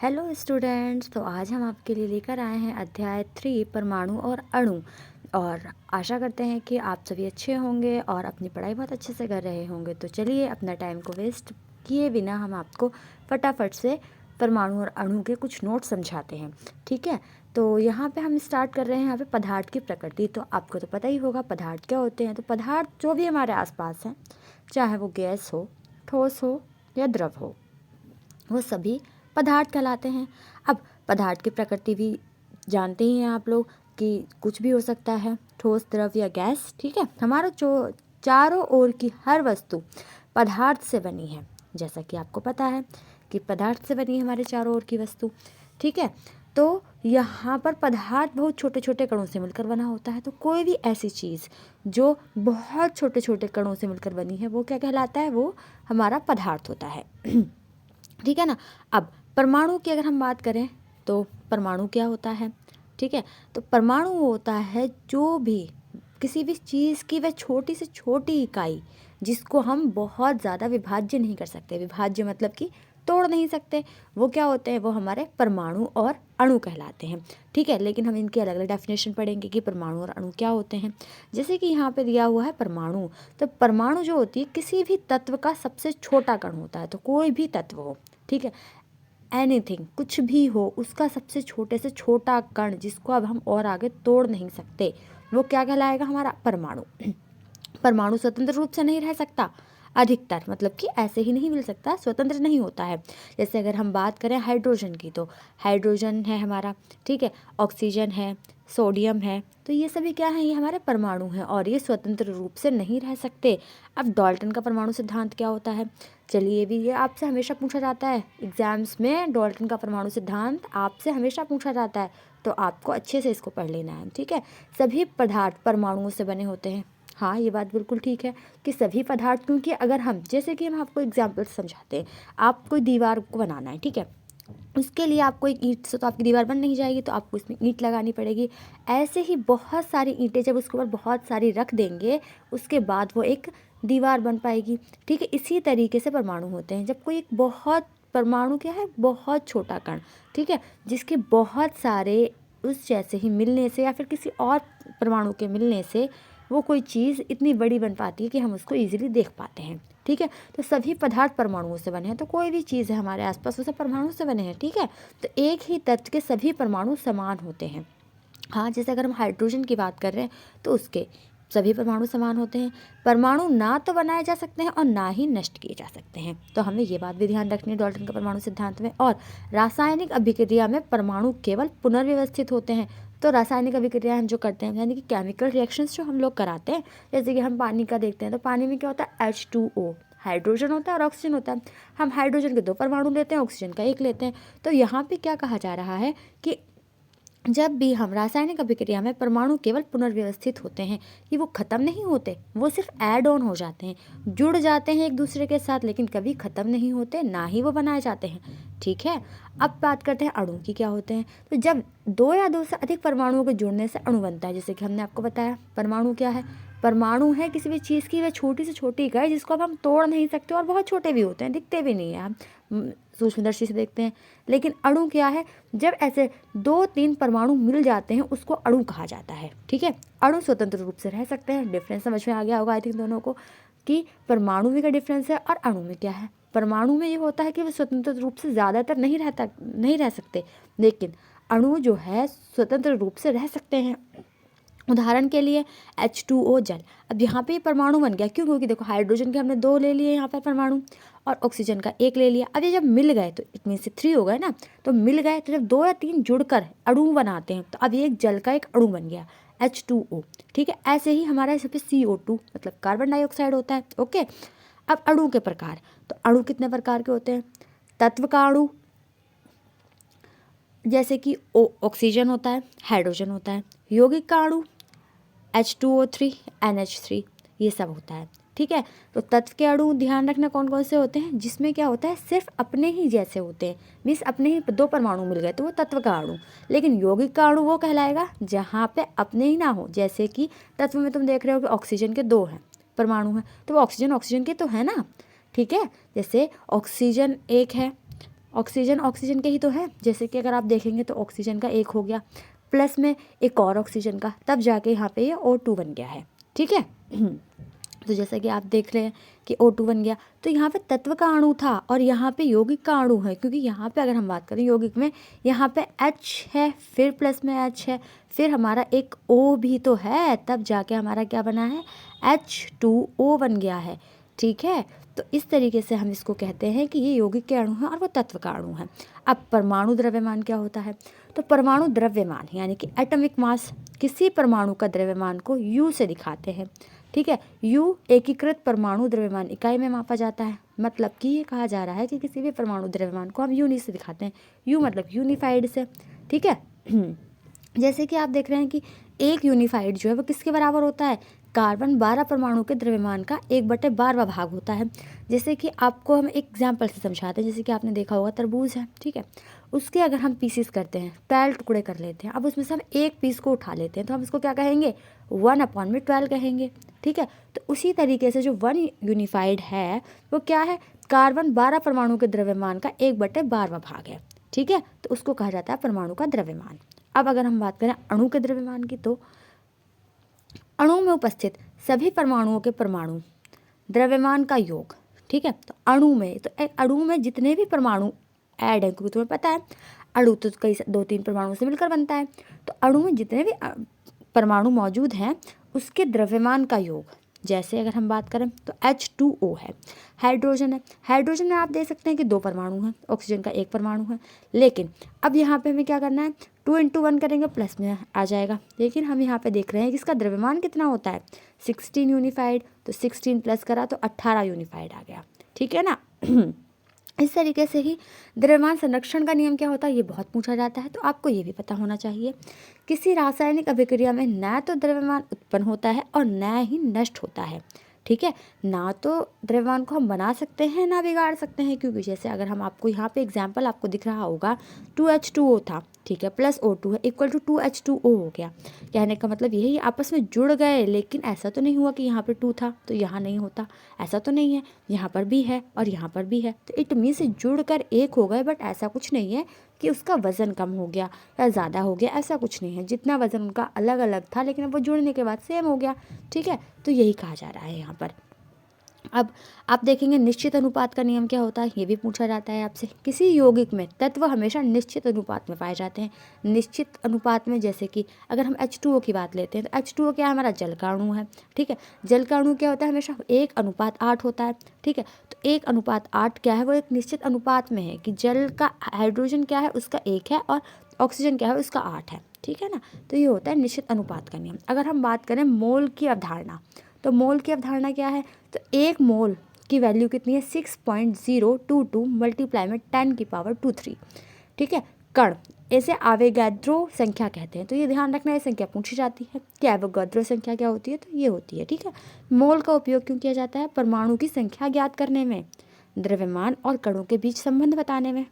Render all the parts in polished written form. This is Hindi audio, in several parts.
हेलो स्टूडेंट्स, तो आज हम आपके लिए लेकर आए हैं अध्याय 3 परमाणु और अणु। और आशा करते हैं कि आप सभी अच्छे होंगे और अपनी पढ़ाई बहुत अच्छे से कर रहे होंगे। तो चलिए अपना टाइम को वेस्ट किए बिना हम आपको फटाफट से परमाणु और अणु के कुछ नोट समझाते हैं। ठीक है, तो यहाँ पे हम स्टार्ट कर रहे हैं यहाँ पे पदार्थ की प्रकृति। तो आपको तो पता ही होगा पदार्थ क्या होते हैं। तो पदार्थ जो भी हमारे आसपास हैं, चाहे वो गैस हो, ठोस हो या द्रव हो, वो सभी पदार्थ कहलाते हैं। अब पदार्थ की प्रकृति भी जानते ही हैं आप लोग कि कुछ भी हो सकता है, ठोस, द्रव या गैस। ठीक है, हमारा जो चारों ओर की हर वस्तु पदार्थ से बनी है। जैसा कि आपको पता है कि पदार्थ से बनी है हमारे चारों ओर की वस्तु। ठीक है, तो यहाँ पर पदार्थ बहुत छोटे छोटे कणों से मिलकर बना होता है। तो कोई भी ऐसी चीज़ जो बहुत छोटे छोटे कणों से मिलकर बनी है वो क्या कहलाता है? वो हमारा पदार्थ होता है। ठीक है ना। अब परमाणु की अगर हम बात करें तो परमाणु क्या होता है? ठीक है, तो परमाणु होता है जो भी किसी भी चीज़ की वह छोटी से छोटी इकाई जिसको हम बहुत ज़्यादा विभाज्य नहीं कर सकते। विभाज्य मतलब कि तोड़ नहीं सकते। वो क्या होते हैं? वो हमारे परमाणु और अणु कहलाते हैं। ठीक है, लेकिन हम इनकी अलग अलग डेफिनेशन पढ़ेंगे कि परमाणु और अणु क्या होते हैं। जैसे कि यहाँ पे दिया हुआ है परमाणु। तो परमाणु जो होती है किसी भी तत्व का सबसे छोटा कण होता है। तो कोई भी तत्व हो, ठीक है, एनीथिंग, कुछ भी हो, उसका सबसे छोटे से छोटा कण जिसको अब हम और आगे तोड़ नहीं सकते, वो क्या कहलाएगा? हमारा परमाणु। परमाणु स्वतंत्र रूप से नहीं रह सकता अधिकतर, मतलब कि ऐसे ही नहीं मिल सकता, स्वतंत्र नहीं होता है। जैसे अगर हम बात करें हाइड्रोजन की, तो हाइड्रोजन है हमारा, ठीक है, ऑक्सीजन है, सोडियम है, तो ये सभी क्या है? ये हमारे परमाणु हैं और ये स्वतंत्र रूप से नहीं रह सकते। अब डाल्टन का परमाणु सिद्धांत क्या होता है? चलिए, भी ये आपसे हमेशा पूछा जाता है एग्जाम्स में। डाल्टन का परमाणु सिद्धांत आपसे हमेशा पूछा जाता है, तो आपको अच्छे से इसको पढ़ लेना है। ठीक है, सभी पदार्थ परमाणुओं से बने होते हैं। हाँ, ये बात बिल्कुल ठीक है कि सभी पदार्थ, क्योंकि अगर हम, जैसे कि हम आपको एग्जाम्पल समझाते हैं, आप कोई दीवार को बनाना है, ठीक है, उसके लिए आपको एक ईंट से तो आपकी दीवार बन नहीं जाएगी, तो आपको इसमें ईंट लगानी पड़ेगी। ऐसे ही बहुत सारी ईंटें जब उसके ऊपर बहुत सारी रख देंगे, उसके बाद वो एक दीवार बन पाएगी। ठीक है, इसी तरीके से परमाणु होते हैं। जब कोई एक बहुत, परमाणु क्या है? बहुत छोटा कण, ठीक है, जिसके बहुत सारे उस जैसे ही मिलने से या फिर किसी और परमाणु के मिलने से वो कोई चीज़ इतनी बड़ी बन पाती है कि हम उसको ईजिली देख पाते हैं। ठीक है, तो सभी पदार्थ परमाणुओं से बने हैं। तो कोई भी चीज़ है हमारे आसपास, वो सब परमाणु से बने हैं। ठीक है, तो एक ही तत्व के सभी परमाणु समान होते हैं। हाँ, जैसे अगर हम हाइड्रोजन की बात कर रहे हैं तो उसके सभी परमाणु समान होते हैं। परमाणु ना तो बनाए जा सकते हैं और ना ही नष्ट किए जा सकते हैं। तो हमें ये बात भी ध्यान रखनी है डाल्टन का परमाणु सिद्धांत में। और रासायनिक अभिक्रिया में परमाणु केवल पुनर्व्यवस्थित होते हैं। तो रासायनिक अभिक्रिया हम जो करते हैं, यानी कि केमिकल रिएक्शंस जो हम लोग कराते हैं, जैसे कि हम पानी का देखते हैं, तो पानी में क्या होता है? H2O, हाइड्रोजन होता है और ऑक्सीजन होता है। हम हाइड्रोजन के 2 परमाणु लेते हैं, ऑक्सीजन का 1 लेते हैं। तो यहाँ पे क्या कहा जा रहा है कि जब भी हम रासायनिक अभिक्रिया में परमाणु केवल पुनर्व्यवस्थित होते हैं, कि वो ख़त्म नहीं होते, वो सिर्फ ऐड ऑन हो जाते हैं, जुड़ जाते हैं एक दूसरे के साथ, लेकिन कभी ख़त्म नहीं होते, ना ही वो बनाए जाते हैं। ठीक है, अब बात करते हैं अणु की। क्या होते हैं? तो जब 2 या 2 से अधिक परमाणुओं के जुड़ने से अणु बनता है। जैसे कि हमने आपको बताया परमाणु क्या है? परमाणु है किसी भी चीज़ की वह छोटी से छोटी इकाई जिसको अब हम तोड़ नहीं सकते, और बहुत छोटे भी होते हैं, दिखते भी नहीं है, हम सूक्ष्मदर्शी से देखते हैं। लेकिन अणु क्या है? जब ऐसे 2-3 परमाणु मिल जाते हैं उसको अणु कहा जाता है। ठीक है, अणु स्वतंत्र रूप से रह सकते हैं। डिफरेंस समझ में आ गया होगा आई थिंक दोनों को, कि परमाणु में क्या डिफरेंस है और अणु में क्या है। परमाणु में ये होता है कि वो स्वतंत्र रूप से ज़्यादातर नहीं रह सकते, लेकिन अणु जो है स्वतंत्र रूप से रह सकते हैं। उदाहरण के लिए H2O, जल। अब यहाँ पे परमाणु बन गया, क्यों? क्योंकि देखो, हाइड्रोजन के हमने 2 ले लिए यहाँ पर परमाणु, और ऑक्सीजन का 1 ले लिया। अब ये जब मिल गए तो इतने से 3 हो गए ना। तो मिल गए, तो जब 2 या 3 जुड़कर अणु बनाते हैं, तो अब ये एक जल का एक अणु बन गया, H2O। ठीक है, ऐसे ही हमारा यहाँ पे CO2 मतलब कार्बन डाइऑक्साइड होता है। ओके, अब अणु के प्रकार। तो अणु कितने प्रकार के होते हैं? तत्व का अणु, जैसे कि ऑक्सीजन होता है, हाइड्रोजन होता है। यौगिक का अणु H2O3, NH3, ये सब होता है। ठीक है, तो तत्व के अणु ध्यान रखना कौन कौन से होते हैं, जिसमें क्या होता है? सिर्फ अपने ही जैसे होते हैं, मीन्स अपने ही 2 परमाणु मिल गए तो वो तत्व का अणु। लेकिन यौगिक का अणु वो कहलाएगा जहाँ पे अपने ही ना हो। जैसे कि तत्व में तुम देख रहे हो कि ऑक्सीजन के 2 हैं परमाणु हैं, तो वो ऑक्सीजन ऑक्सीजन के तो है ना। ठीक है, जैसे ऑक्सीजन 1 है, ऑक्सीजन ऑक्सीजन के ही तो है। जैसे कि अगर आप देखेंगे तो ऑक्सीजन का एक हो गया, प्लस में एक और ऑक्सीजन का, तब जाके यहाँ पे ये O2 बन गया है। ठीक है। तो जैसा कि आप देख रहे हैं कि O2 बन गया, तो यहाँ पे तत्व का अणु था और यहाँ पे यौगिक का अणु है, क्योंकि यहाँ पे अगर हम बात करें यौगिक में, यहाँ पे H है, फिर प्लस में H है, फिर हमारा एक O भी तो है, तब जाके हमारा क्या बना है, H2O बन गया है। ठीक है। तो इस तरीके से हम इसको कहते हैं कि ये यौगिक के अणु हैं और वो तत्व का अणु है। अब परमाणु द्रव्यमान क्या होता है, तो परमाणु द्रव्यमान यानी कि एटॉमिक मास किसी परमाणु का द्रव्यमान को U से दिखाते हैं। ठीक है। U एकीकृत परमाणु द्रव्यमान इकाई में मापा जाता है। मतलब कि ये कहा जा रहा है कि किसी भी परमाणु द्रव्यमान को हम यूनिट से दिखाते हैं। U मतलब यूनिफाइड से। ठीक है। जैसे कि आप देख रहे हैं कि एक यूनिफाइड जो है वो किसके बराबर होता है, कार्बन 12 परमाणु के द्रव्यमान का 1/12वां भाग होता है। जैसे कि आपको हम एक एग्जाम्पल से समझाते हैं। जैसे कि आपने देखा होगा तरबूज है, ठीक है, उसके अगर हम पीसीस करते हैं, 12 टुकड़े कर लेते हैं, अब उसमें से हम एक पीस को उठा लेते हैं, तो हम इसको क्या कहेंगे, 1/12 कहेंगे। ठीक है। तो उसी तरीके से जो 1 यूनिफाइड है वो क्या है, कार्बन 12 परमाणु के द्रव्यमान का 1/12वां भाग है। ठीक है। तो उसको कहा जाता है परमाणु का द्रव्यमान। अब अगर हम बात करें अणु के द्रव्यमान की, तो अणु में उपस्थित सभी परमाणुओं के परमाणु द्रव्यमान का योग। ठीक है। तो अणु में, तो एक अणु में जितने भी परमाणु ऐड हैं, क्योंकि तुम्हें पता है अणु तो कई 2-3 परमाणु से मिलकर बनता है, तो अणु में जितने भी परमाणु मौजूद हैं उसके द्रव्यमान का योग। जैसे अगर हम बात करें तो H2O है, हाइड्रोजन है। हाइड्रोजन में आप देख सकते हैं कि 2 परमाणु हैं, ऑक्सीजन का 1 परमाणु है। लेकिन अब यहाँ पे हमें क्या करना है, 2 × 1 करेंगे प्लस में आ जाएगा। लेकिन हम यहाँ पे देख रहे हैं कि इसका द्रव्यमान कितना होता है, 16 यूनिफाइड। तो 16 प्लस करा तो 18 यूनिफाइड आ गया। ठीक है ना। इस तरीके से ही द्रव्यमान संरक्षण का नियम क्या होता है, ये बहुत पूछा जाता है, तो आपको ये भी पता होना चाहिए। किसी रासायनिक अभिक्रिया में न तो द्रव्यमान उत्पन्न होता है और न ही नष्ट होता है। ठीक है। ना तो द्रव्यमान को हम बना सकते हैं ना बिगाड़ सकते हैं, क्योंकि जैसे अगर हम आपको यहाँ पे एग्जाम्पल आपको दिख रहा होगा, 2H2O था, ठीक है, प्लस O2 है, इक्वल टू 2H2O हो गया। कहने का मतलब यही, आपस में जुड़ गए, लेकिन ऐसा तो नहीं हुआ कि यहाँ पे 2 था तो यहाँ नहीं होता, ऐसा तो नहीं है, यहाँ पर भी है और यहाँ पर भी है, तो इट मीन से जुड़ कर एक हो गए। बट ऐसा कुछ नहीं है कि उसका वज़न कम हो गया या ज़्यादा हो गया, ऐसा कुछ नहीं है। जितना वज़न उनका अलग अलग था, लेकिन अब वो जुड़ने के बाद सेम हो गया। ठीक है। तो यही कहा जा रहा है यहाँ पर। अब आप देखेंगे निश्चित अनुपात का नियम क्या होता है, ये भी पूछा जाता है आपसे। किसी यौगिक में तत्व हमेशा निश्चित अनुपात में पाए जाते हैं। निश्चित अनुपात में, जैसे कि अगर हम H2O की बात लेते हैं, तो H2O क्या है, हमारा जल का अणु है। ठीक है। जल का अणु क्या होता है, हमेशा 1:8 होता है। ठीक है। तो 1:8 क्या है, वो एक निश्चित अनुपात में है कि जल का हाइड्रोजन क्या है उसका 1 है और ऑक्सीजन क्या है उसका 8 है। ठीक है ना। तो ये होता है निश्चित अनुपात का नियम। अगर हम बात करें मोल की अवधारणा, तो मोल की अवधारणा क्या है, तो 1 मोल की वैल्यू कितनी है, 6.022 मल्टीप्लाई में 10⁻²3। ठीक है। कण, इसे आवेगाद्रो संख्या कहते हैं। तो ये ध्यान रखना, ये संख्या पूछी जाती है कि आवेगाद्रो संख्या क्या होती है, तो ये होती है। ठीक है। मोल का उपयोग क्यों किया जाता है, परमाणु की संख्या ज्ञात करने में, द्रव्यमान और कणों के बीच संबंध बताने में।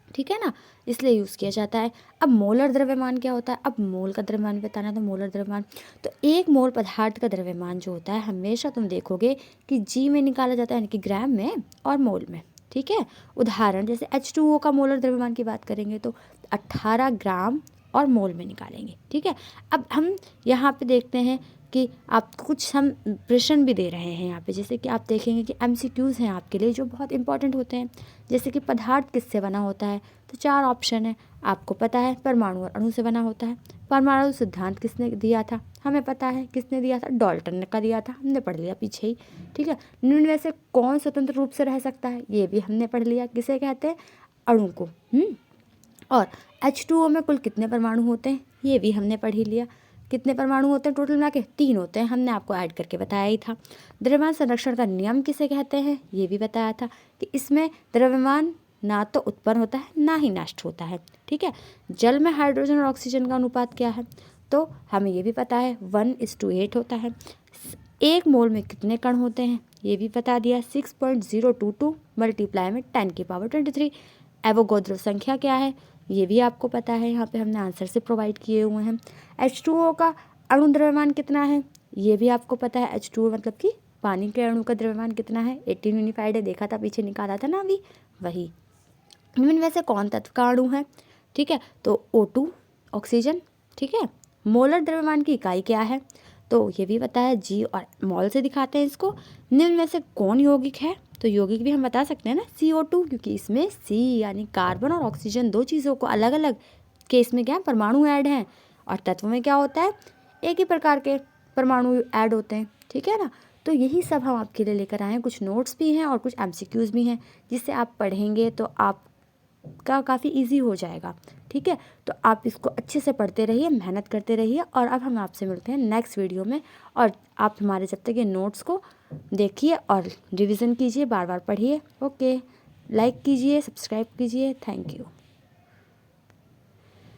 ठीक है ना, इसलिए यूज़ किया जाता है। अब मोलर द्रव्यमान क्या होता है, अब मोल का द्रव्यमान बताना है, तो मोलर द्रव्यमान, तो 1 मोल पदार्थ का द्रव्यमान जो होता है हमेशा तुम देखोगे कि जी में निकाला जाता है, यानी कि ग्राम में और मोल में। ठीक है। उदाहरण जैसे H2O का मोलर द्रव्यमान की बात करेंगे तो 18 ग्राम और मोल में निकालेंगे। ठीक है। अब हम यहाँ पे देखते हैं कि आपको कुछ हम प्रश्न भी दे रहे हैं यहाँ पे, जैसे कि आप देखेंगे कि MCQs हैं आपके लिए जो बहुत इंपॉर्टेंट होते हैं। जैसे कि पदार्थ किससे बना होता है, तो 4 ऑप्शन है, आपको पता है परमाणु और अणु से बना होता है। परमाणु सिद्धांत किसने दिया था, हमें पता है किसने दिया था, डाल्टन ने का दिया था, हमने पढ़ लिया पीछे ही। ठीक है। निम्न में से कौन स्वतंत्र रूप से रह सकता है, ये भी हमने पढ़ लिया, किसे कहते हैं, अणु को। और H2O में कुल कितने परमाणु होते हैं, ये भी हमने पढ़ ही लिया। कितने परमाणु होते हैं टोटल मिला के, 3 होते हैं, हमने आपको ऐड करके बताया ही था। द्रव्यमान संरक्षण का नियम किसे कहते हैं, ये भी बताया था कि इसमें द्रव्यमान ना तो उत्पन्न होता है ना ही नष्ट होता है। ठीक है। जल में हाइड्रोजन और ऑक्सीजन का अनुपात क्या है, तो हमें ये भी पता है 1:8 होता है। 1 मोल में कितने कण होते हैं, ये भी बता दिया, 6.022 मल्टीप्लाई में 10⁻23। एवोगाद्रो संख्या क्या है, ये भी आपको पता है, यहाँ पे हमने आंसर से प्रोवाइड किए हुए हैं। H2O का अणु द्रव्यमान कितना है, ये भी आपको पता है। H2O मतलब कि पानी के अणु का द्रव्यमान कितना है, 18 यूनिफाइड है, देखा था पीछे, निकाला था ना अभी, वही। निम्न में से कौन तत्व का अणु है? ठीक है, तो O2 ऑक्सीजन। ठीक है, मोलर द्रव्यमान की इकाई क्या है? तो ये भी पता है, जी और मॉल से दिखाते हैं इसको। निम्न में से कौन यौगिक है? तो यौगिक भी हम बता सकते हैं ना, CO2, क्योंकि इसमें C यानी कार्बन और ऑक्सीजन दो चीज़ों को अलग अलग केस में क्या परमाणु ऐड हैं, और तत्व में क्या होता है, एक ही प्रकार के परमाणु ऐड होते हैं। ठीक है ना, तो यही सब हम आपके लिए लेकर आए हैं। कुछ नोट्स भी हैं और कुछ MCQs भी हैं, जिससे आप पढ़ेंगे तो आपका काफ़ी इजी हो जाएगा। ठीक है, तो आप इसको अच्छे से पढ़ते रहिए, मेहनत करते रहिए, और अब हम आपसे मिलते हैं नेक्स्ट वीडियो में। और आप हमारे जब तक ये नोट्स को देखिए और रिवीजन कीजिए, बार बार पढ़िए। ओके, लाइक कीजिए, सब्सक्राइब कीजिए। Thank you.